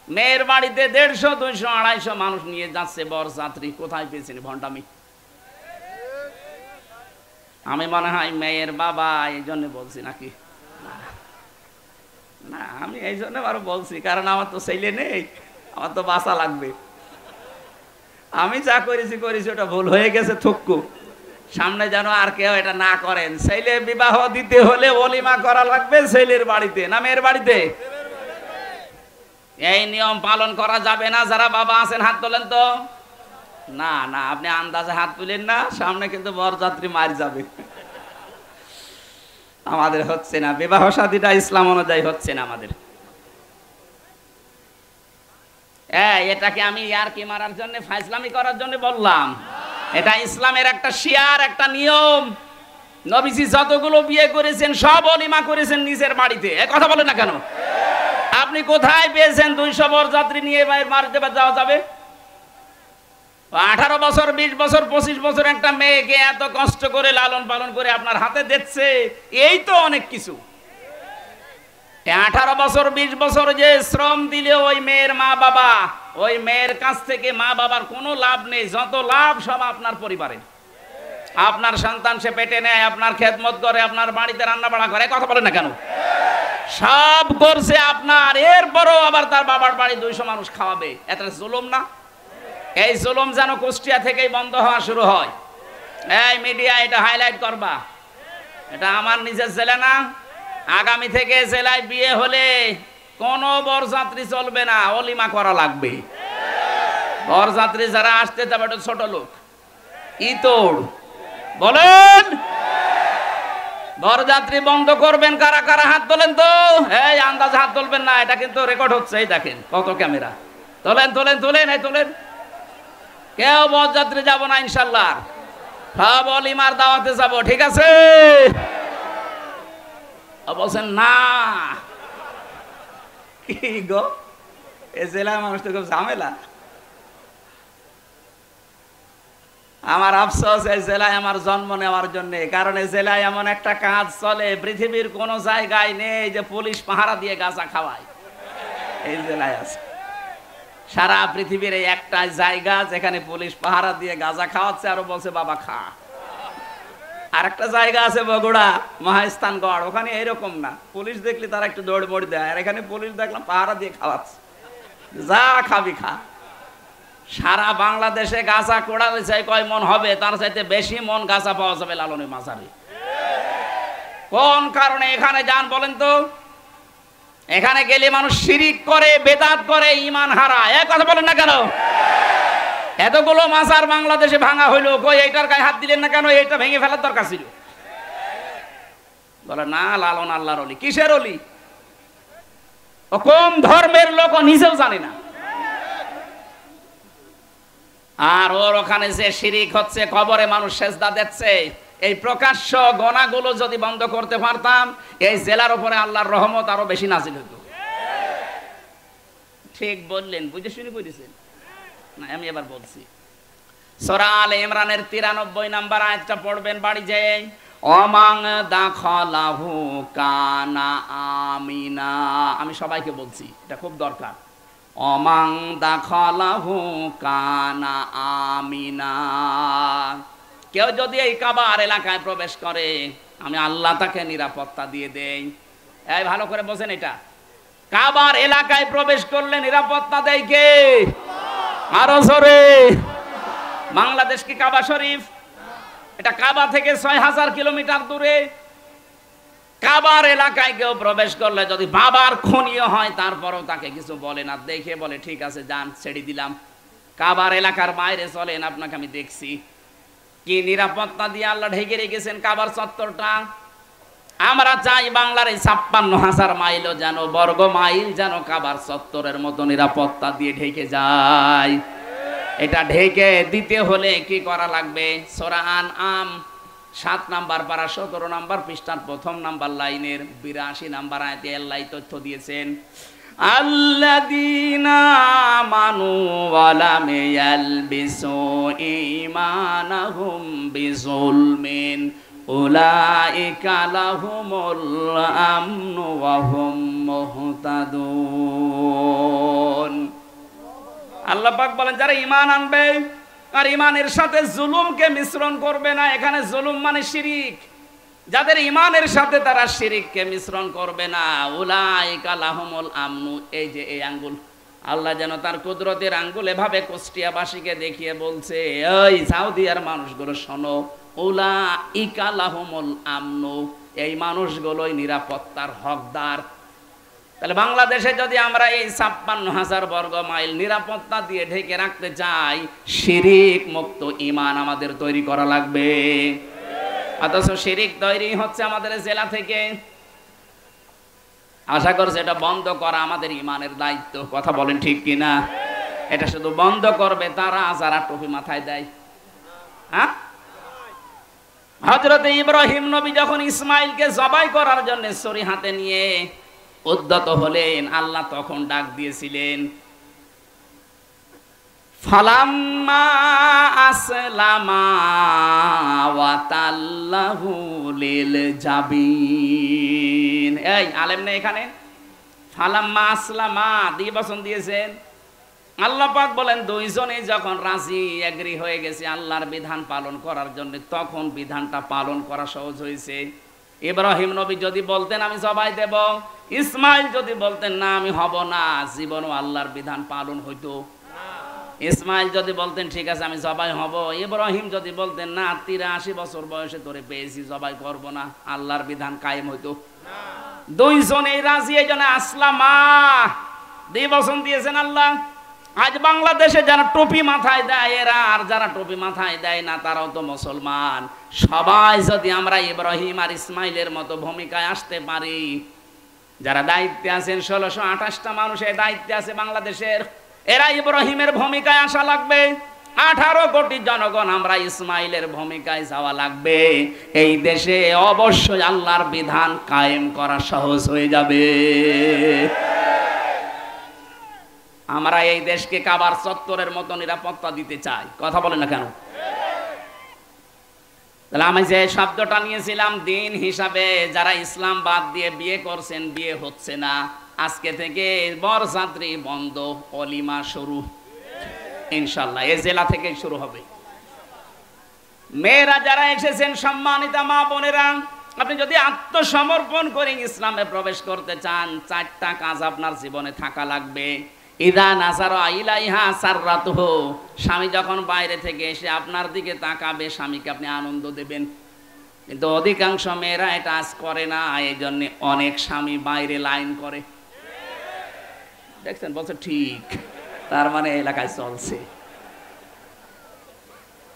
মেয়ের বাড়িতে 150, 200, 250 মানুষ নিয়ে যাচ্ছে বরযাত্রী। কোথায় পেয়েছেন ভণ্ডামি? আমি মনে হয় মেয়ের বাবা এই জন্য বলছি নাকি? না, আমি এই জন্য আরো বলছি, কারণ আমার তো ছেলে নেই, আমার তো বাঁচা লাগবে। আমি যা করেছি ওটা ভুল হয়ে গেছে, থুক্কু। সামনে যেন আর কেউ এটা না করেন। ছেলে বিবাহ দিতে হলে অলিমা করা লাগবে ছেলের বাড়িতে না মেয়ের বাড়িতে? এই নিয়ম পালন করা যাবে না। যারা বাবা আছেন হাত তোলেন তো। না না, আপনি আন্দাজে হাত তুলেন না, সামনে কিন্তু বরযাত্রী মার যাবে। আমাদের হচ্ছে না, বিবাহ শাদীটা ইসলাম অনুযায়ী হচ্ছে না আমাদের। এটাকে আমি ইয়ারকি মারার জন্য, ফাইজলামি করার জন্য বললাম? এটা ইসলামের একটা শিয়ার, একটা নিয়ম। নবীজি যতগুলো বিয়ে করেছেন সব অলিমা করেছেন নিজের বাড়িতে। এ কথা বলে না কেন? আপনি কোথায় পেয়েছেন 200 বরযাত্রী নিয়ে মারতে যাওয়া যাবে? 18 বছর, 20 বছর, 25 বছর একটা মেয়েকে এত কষ্ট করে লালন পালন করে আপনার হাতে দিচ্ছে, এই তো অনেক কিছু। 18 বছর, 20 বছর যে শ্রম দিলে ওই মেয়ের মা বাবা, ওই মেয়ের কাছ থেকে মা বাবার কোনো লাভ নেই। যত লাভ সব আপনার পরিবারের। আপনার সন্তান সে পেটে নেয়, আপনার খেদমত করে, আপনার বাড়িতে রান্না বাড়া করে। কথা বলে না কেন? সব করছে আপনার, এরপরও আবার তার বাবার বাড়ি 200 মানুষ খাওয়াবে। এটা জুলুম না? এই জুলুম যেন কুষ্টিয়া থেকেই বন্ধ হওয়া শুরু হয়। এই মিডিয়া এটা হাইলাইট করবা। এটা আমার নিজের জেলা না। আগামী থেকে জেলায় বিয়ে হলে কোনো বরযাত্রী চলবে না, অলিমা করা লাগবে। বরযাত্রী যারা আসতে যাবে ছোট লোক, ইতর। বলেন বরযাত্রী বন্ধ করবেন কারা কারা? হাত তোলেন তো। এই আন্দাজে হাত তুলবেন না, এটা কিন্তু রেকর্ড হচ্ছে। এই দেখেন কত ক্যামেরা। তোলেন তোলেন তোলেন, এই তোলেন। কেউ বরযাত্রী যাব না ইনশাল্লাহ, সব অলিমার দাওয়াতে যাব, ঠিক আছে? বলছেন না, কি গো, এ জেলার মানুষ তো খুব ঝামেলা। আমার আফসোস এই জেলায় আমার জন্ম নেওয়ার জন্য, কারণ এই জেলায় এমন একটা কাজ চলে পৃথিবীর কোন জায়গায় নেই যে পুলিশ পাহারা দিয়ে গাঁজা খাওয়ায়। এই জেলায় আছে। সারা পৃথিবীর এই একটা জায়গা যেখানে পুলিশ পাহারা দিয়ে গাঁজা খাওয়াচ্ছে, আরো বলছে বাবা খা। আর একটা জায়গা আছে বগুড়া মহাস্থানগড়, ওখানে এরকম না, পুলিশ দেখলে তারা একটু দৌড় মড়ি দেয়, আর এখানে পুলিশ দেখলাম পাহারা দিয়ে খাওয়াচ্ছে, যা খাবি খা। সারা বাংলাদেশে গাছা কোড়ালে চাই কয় মন হবে, তার চাইতে বেশি মন গাছা পাওয়া যাবে লালনের মাঝারে। কোন কারণে এখানে যান বলেন তো? এখানে গেলে মানুষ শিরিক করে, বেদাত করে, ঈমান হারায়। এক কথা বলেন না কেন? এতগুলো মাজার বাংলাদেশে ভাঙা হইলো, কই এইটার গায়ে হাত দিলেন না কেন? এইটা ভেঙে ফেলার দরকার ছিল। বলে না, লালন আল্লাহর ওলি। কিসের ওলি? ও কোন ধর্মের লোক ও নিজেও জানে না। আর ওর ওখানে যে শিরিক হচ্ছে, কবরে মানুষ সেজদা দিচ্ছে, এই প্রকাশ্য গনাগুলো যদি বন্ধ করতে পারতাম, এই জেলার উপরে আল্লাহর রহমত আরো বেশি নাজিল হতো। ঠিক বললেন, বুঝে শুনে বুঝেছেন না? আমি এবার বলছি, সূরা আলে ইমরানের 93 নম্বর আয়াতটা পড়বেন বাড়ি যেয়ে। অমাং দাখালাহু কানা আমিনা। আমি সবাইকে বলছি, এটা খুব দরকার। অমাং দাখালাহু কানা আমিনা। কেউ যদি এই কাবার এলাকায় প্রবেশ করে, আমি আল্লাহ তাকে নিরাপত্তা দিয়ে দেই। এই ভালো করে বোঝেন, এটা কাবার এলাকায় প্রবেশ করলে নিরাপত্তা দেয় কে? আরো জোরে। বাংলাদেশ কি কাবা শরীফ? এটা কাবা থেকে 6000 কিলোমিটার দূরে। কাবার এলাকায় কেউ প্রবেশ করলে যদি বাবার খুনিও হয়, তারপরেও তাকে কিছু বলে না, দেখে বলে ঠিক আছে যান, ছেড়ে দিলাম। কাবার এলাকার বাইরে চলেন, আপনাকে আমি দেখছি। কি নিরাপত্তা দিয়ে আল্লাহ ঢেকে রেখেছেন কাবার চত্বরটা। আমরা চাই বাংলার এই 56,000 মাইলও যেন, বর্গ মাইল যেন কাবার চত্বরের মতো নিরাপত্তা দিয়ে ঢেকে যায়। এটা ঢেকে দিতে হলে কি করা লাগবে? সূরা আনআম 7 নাম্বার পারা 17 নাম্বার পৃষ্ঠার 1ম নাম্বার লাইনের 82 নাম্বার আয়াতে আল্লাহ তথ্য দিয়েছেন, আল্লাযীনা আমানু ওয়া লাম ইয়ালবিসু ঈমানাহুম বিযুলমিন উলাইকা লাহুমুল আমনু ওয়া হুম মুহতাদুন। আল্লাহ পাক বলেন, যারা ঈমান আনবে আর ঈমানের সাথে জুলুমকে মিশ্রণ করবে না। এখানে জুলুম মানে শিরিক। যাদের ঈমানের সাথে তারা শিরিককে মিশ্রণ করবে না, উলাইকা লাহুমুল আমনু। এই যে এই আঙ্গুল, আল্লাহ যেন তার কুদরতের আঙ্গুল এভাবে কুষ্টিয়াবাসীকে দেখিয়ে বলছে, এই সাউদিয়ার মানুষগুলো শোনো, উলাইকা লাহুমুল আমনু, এই মানুষগুলোই নিরাপত্তার হকদার। তাহলে বাংলাদেশে যদি আমরা এই 56,000 বর্গ মাইল নিরাপত্তা দিয়ে ঢেকে রাখতে চাই, শিরিক মুক্ত ঈমান আমাদের তৈরি করা লাগবে। অথচ শিরিক তৈরি হচ্ছে আমাদের জেলা থেকে। আশা করছি এটা বন্ধ করা আমাদের ঈমানের দায়িত্ব। কথা বলেন ঠিক কিনা? এটা শুধু বন্ধ করবে তারা যারা টুপি মাথায় দেয়। হ্যাঁ, হযরত ইব্রাহিম নবী যখন ইসমাইলকে জবাই করার জন্য ছুরি হাতে নিয়ে উদ্যত হলেন, আল্লাহ তখন ডাক দিয়েছিলেন, ফালাম্মা আসলামা ওয়া তাল্লাহু লিল জাবিন। এই আলেম না এখানে? ফালাম্মা আসলামা দিয়ে বচন দিয়েছেন। আল্লাহ পাক বলেন, দুইজনে যখন রাজি এগ্রি হয়ে গেছে আল্লাহর বিধান পালন করার জন্য, তখন বিধানটা পালন করা সহজ হয়েছে। ইব্রাহিম নবী যদি বলতেন আমি জবাই দেব, ইসমাইল যদি বলতেন না আমি হব না, জীবনও আল্লাহর বিধান পালন হইতো। ইসমাইল যদি বলতেন ঠিক আছে আমি জবাই হব, ইব্রাহিম যদি বলতেন না 83 বছর বয়সে তোরে পেয়েছি জবাই করব না, আল্লাহর বিধান কায়েম হইতো? দুইজনেই রাজি, এই জন্য আসলামা দিয়ে বচন দিয়েছেন আল্লাহ। আজ বাংলাদেশে যারা টুপি মাথায় দেয় এরা, আর যারা টুপি মাথায় দেয় না তারাও তো মুসলমান। সবাই যদি আমরা ইব্রাহিম আর ইসমাইলের মতো ভূমিকায় আসতে পারি, যারা দায়িত্বে আছেন 1628টা মানুষ এই দায়িত্বে আছে বাংলাদেশের, এরা ইব্রাহিমের ভূমিকায় আসা লাগবে। 18 কোটি জনগণ আমরা ইসমাইলের ভূমিকায় যাওয়া লাগবে। এই দেশে অবশ্যই আল্লাহর বিধান কায়েম করা সহজ হয়ে যাবে। আমরা এই দেশকে কাবার চত্বরের মতো নিরাপত্তা দিতে চাই। কথা বলেন না কেন? তাহলে আমি যে শব্দটা নিয়েছিলাম দিন হিসাবে, যারা ইসলাম বাদ দিয়ে বিয়ে করছেন বিয়ে হচ্ছে না, আজকে থেকে বরযাত্রী বন্ধ, অলিমা শুরু ইনশাআল্লাহ। এই জেলা থেকে শুরু হবে। মেয়েরা যারা এসেছেন, সম্মানিতা মা বোনেরা, আপনি যদি আত্মসমর্পণ করে ইসলামে প্রবেশ করতে চান, 4টা কাজ আপনার জীবনে থাকা লাগবে। ইদা নাজারা ইলাইহা সাররাতুহু, স্বামী যখন বাইরে থেকে এসে আপনার দিকে তাকাবে, স্বামীকে আপনি আনন্দ দেবেন। কিন্তু অধিকাংশ মেয়েরা এটা আজ করে না, এই জন্য অনেক স্বামী বাইরে লাইন করে। দেখছেন, বলছে ঠিক, তার মানে এলাকায় চলছে।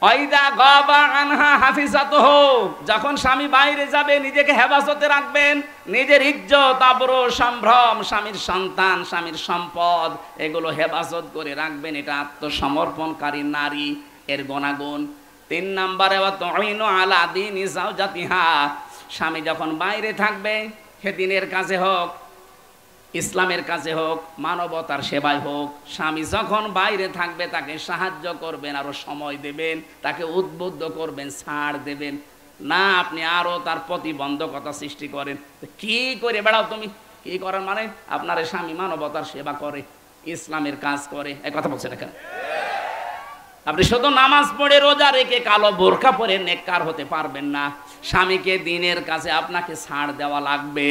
ওয়াইদা গাবা আনহা হাফিজাতুহু, যখন স্বামী বাইরে যাবে নিজেকে হেফাজতে রাখবেন। নিজের ইজ্জত, আবরু, সম্ভ্রম, স্বামীর সন্তান, স্বামীর সম্পদ, এগুলো হেফাজত করে রাখবেন। এটা আত্মসমর্পণকারী নারী এর গুণাগুণ। 3 নম্বরে ওয়া তুইনু আলা দীনি যাওজাতিহা, স্বামী যখন বাইরে থাকবে, সে দিনের কাজে হোক, ইসলামের কাজে হোক, মানবতার সেবায় হোক, স্বামী যখন বাইরে থাকবে তাকে সাহায্য করবেন, আরো সময় দেবেন, তাকে উদ্বুদ্ধ করবেন, ছাড় দেবেন না। আপনি আরো তার প্রতিবন্ধকতা সৃষ্টি করেন। কি করে বেড়াও তুমি? কি করার মানে? আপনার স্বামী মানবতার সেবা করে, ইসলামের কাজ করে, এই কথা বলছেন এখানে। আপনি শুধু নামাজ পড়ে রোজা রেখে কালো বোরকা পরে নেককার হতে পারবেন না। স্বামীকে দিনের কাছে আপনাকে ছাড় দেওয়া লাগবে।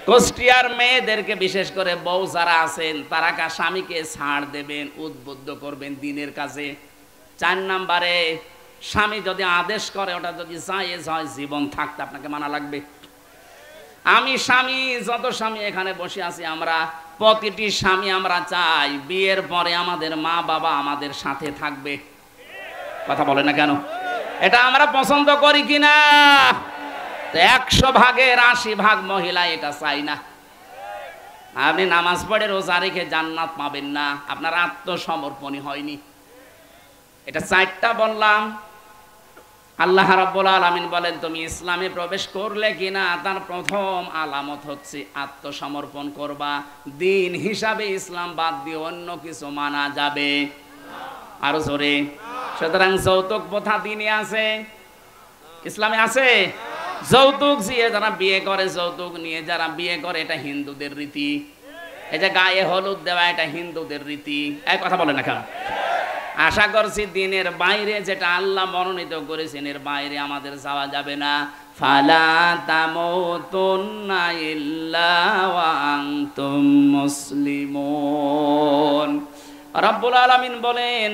কুষ্টিয়ার মেয়েদেরকে, বিশেষ করে বউ যারা আছেন, তারা স্বামীকে ছাড় দেবেন, উদ্বুদ্ধ করবেন দিনের কাজে। 4 নম্বরে, স্বামী যদি আদেশ করে, ওটা যদি জায়েজ হয়, জীবন থাকতে আপনাকে মানা লাগবে। আমি স্বামী, যত স্বামী এখানে বসে আছি, আমরা প্রতিটি স্বামী আমরা চাই বিয়ের পরে আমাদের মা বাবা আমাদের সাথে থাকবে। কথা বলে না কেন? এটা আমরা পছন্দ করি কিনা? 100 ভাগের 80 ভাগ মহিলা এটা চাই না। আপনি নামাজ পড়ে রোজা রেখে জান্নাত পাবেন না, আপনার আত্মসমর্পণই হয়নি। এটা 4টা বললাম। আল্লাহ রাব্বুল আলামিন বলেন, তুমি ইসলামে প্রবেশ করলে কিনা তার প্রথম আলামত হচ্ছে আত্মসমর্পণ করবা। দিন হিসাবে ইসলাম বাদ দিয়ে অন্য কিছু মানা যাবে আরো জোরে। সুতরাং যৌতুক প্রথা দিনে আছে, ইসলামে আছে। যৌতুক দিয়ে যারা বিয়ে করে, যৌতুক নিয়ে যারা বিয়ে করে, এটা হিন্দুদের রীতি। এই যে গায়ে হলুদ দেওয়া, এটা হিন্দুদের রীতি। এই কথা বলে না কেন? আশা করছি দিনের বাইরে যেটা আল্লাহ মনোনীত করেছেন, এর বাইরে আমাদের যাওয়া যাবে না। ফালা তামুতুন্না ইল্লা ওয়া আনতুম মুসলিমুন। রব্বুল আলামিন বলেন,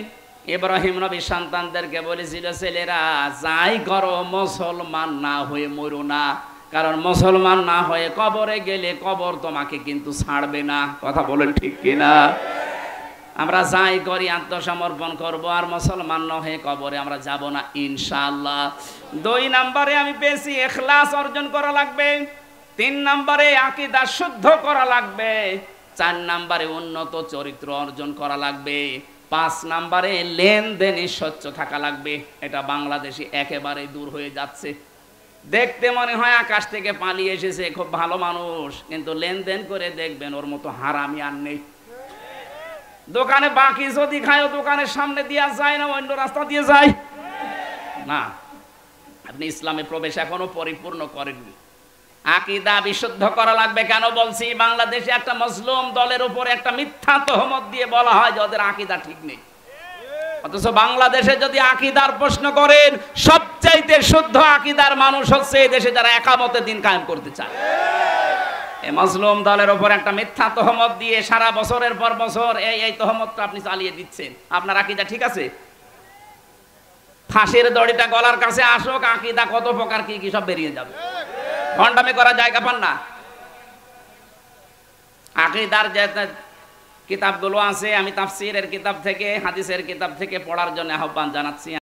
ইব্রাহিম নবী সন্তানদেরকে বলেছিল, ছেলেরা যাই করো, মুসলমান না হয়ে মরো না। কারণ মুসলমান না হয়ে কবরে গেলে কবর তোমাকে কিন্তু ছাড়বে না। কথা বলেন ঠিক কিনা? আমরা যাই করি আত্মসমর্পণ করব, আর মুসলমান না হয়ে কবরে আমরা যাব না ইনশাআল্লাহ। 2 নম্বরে আমি পেয়েছি ইখলাস অর্জন করা লাগবে। 3 নম্বরে আকীদা শুদ্ধ করা লাগবে। 4 নম্বরে উন্নত চরিত্র অর্জন করা লাগবে। 5 নম্বরে লেনদেনে স্বচ্ছ থাকা লাগবে। এটা বাংলাদেশে একেবারে দূর হয়ে যাচ্ছে। দেখতে মনে হয় আকাশ থেকে পালিয়ে এসেছে, খুব ভালো মানুষ, কিন্তু লেনদেন করে দেখবেন ওর মতো হারামি আর নেই। দোকানে বাকি যদি খায়, দোকানের সামনে দিয়া যায় না, অন্য রাস্তা দিয়ে যায় না। আপনি ইসলামে প্রবেশ এখনো পরিপূর্ণ করেননি। আকীদা বিশুদ্ধ করা লাগবে। কেন বলছি? বাংলাদেশে একটা মুসলিম দলের উপর একটা মিথ্যা তহমত দিয়ে বলা হয় যে ওদের আকীদা ঠিক নেই। অথচ বাংলাদেশে যদি আকীদার প্রশ্ন করেন, সবচাইতে শুদ্ধ আকীদার মানুষ হচ্ছে এই দেশে যারা একামতে দিন কায়েম করতে চায়। এই মুসলিম দলের উপর একটা মিথ্যা তহমত দিয়ে সারা বছরের পর বছর এই তহমতটা আপনি চালিয়ে দিচ্ছেন। আপনার আকীদা ঠিক আছে? ফাঁসির দড়িটা গলার কাছে আসুক, আকীদা কত প্রকার কি কি সব বেরিয়ে যাবে। ভণ্ডামি করার জায়গা পান না। আকীদার যে কিতাবগুলো আছে, আমি তাফসীরের কিতাব থেকে, হাদিসের কিতাব থেকে পড়ার জন্য আহ্বান জানাচ্ছি।